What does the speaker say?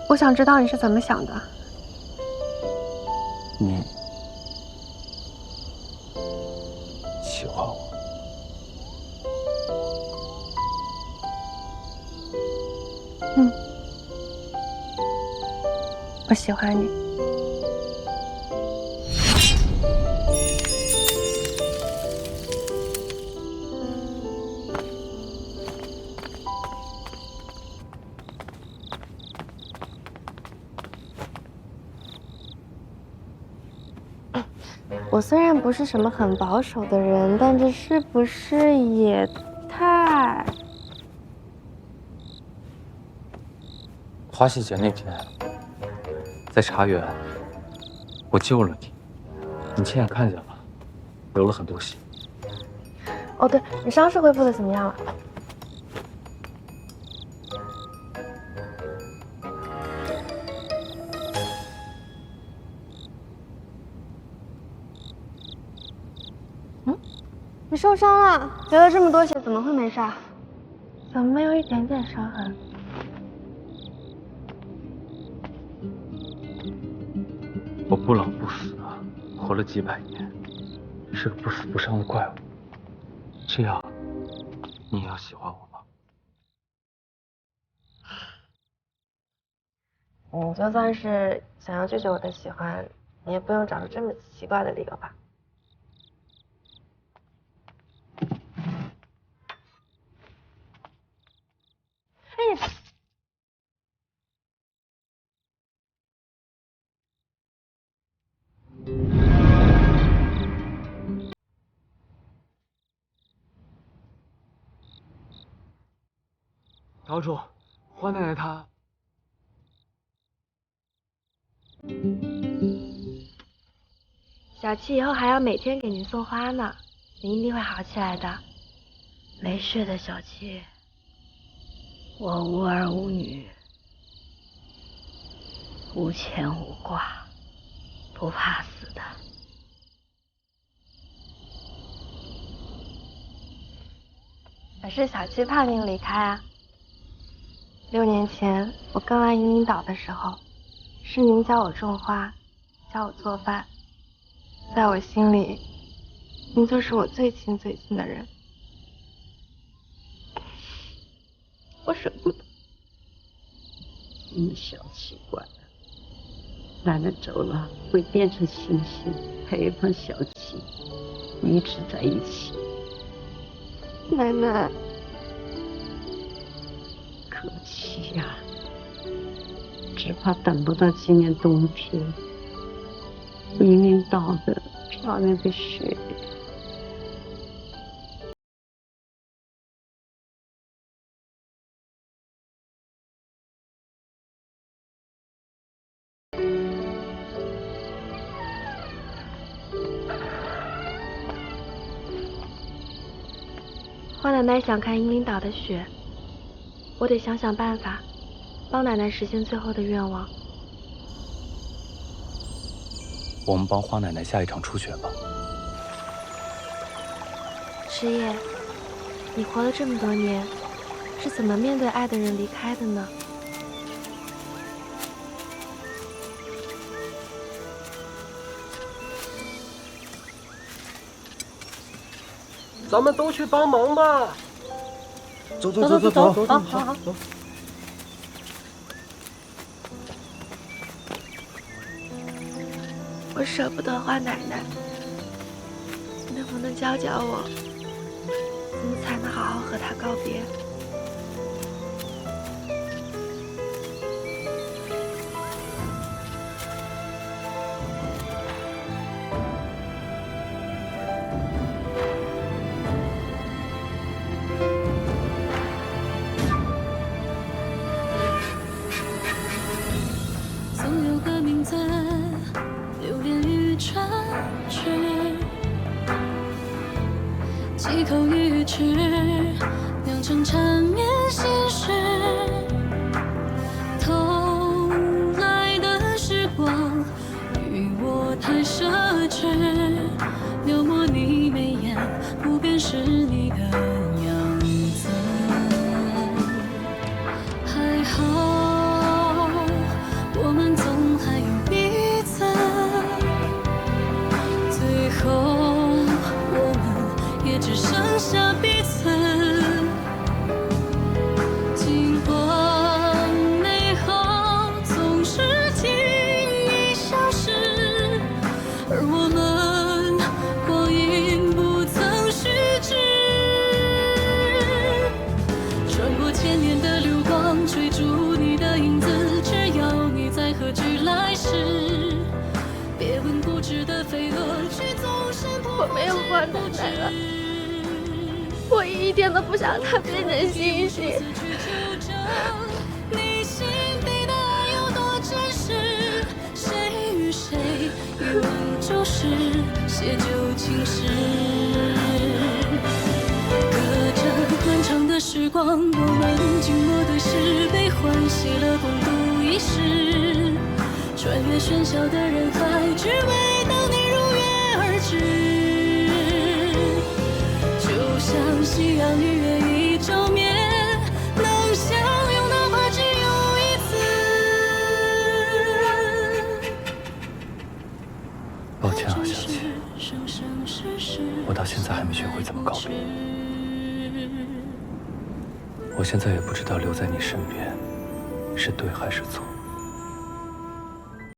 我想知道你是怎么想的。你喜欢我？嗯，我喜欢你。我虽然不是什么很保守的人，但这是不是也太……花戏节那天，在茶园，我救了你，你亲眼看见了，流了很多血。哦，对，你伤势恢复的怎么样了？嗯，你受伤了，流了这么多血，怎么会没事？怎么没有一点点伤痕？我不老不死啊，活了几百年，是个不死不伤的怪物。这样，你也要喜欢我吗？你就算是想要拒绝我的喜欢，你也不用找出这么奇怪的理由吧？哎，岛主，花奶奶她……小七以后还要每天给您送花呢，您一定会好起来的。没事的，小七，我无儿无女，无牵无挂，不怕死的。可是小七怕您离开啊。6年前我刚来银铃岛的时候，是您教我种花，教我做饭，在我心里，您就是我最亲最亲的人。我舍不得。小奇怪了，奶奶走了会变成星星，陪伴小七一直在一起。奶奶，可惜呀，只怕等不到今年冬天，银铃岛的漂亮的雪。花奶奶想看银铃岛的雪，我得想想办法，帮奶奶实现最后的愿望。我们帮花奶奶下一场初雪吧。师爷，你活了这么多年，是怎么面对爱的人离开的呢？咱们都去帮忙吧！走，好。我舍不得花奶奶，你能不能教教我，怎么才能好好和她告别？总有个名字流连于城市，几口鱼翅酿成缠绵心事。偷来的时光与我太奢侈，描摹你眉眼，不辨是你的样子。还好事。别问固执的飞蛾去走山坡，我没有换奶奶了，我一点都不想她变成星星。你心底的爱有多真实？谁与谁一往旧时，写旧情诗。隔着漫长的时光，我们静默对视，被唤醒了共度一世。穿越喧嚣的人海，只为等你如约而至。就像夕阳与月一照面，能相拥，哪怕只有一次。抱歉啊，小七，我到现在还没学会怎么告别。我现在也不知道留在你身边是对还是错。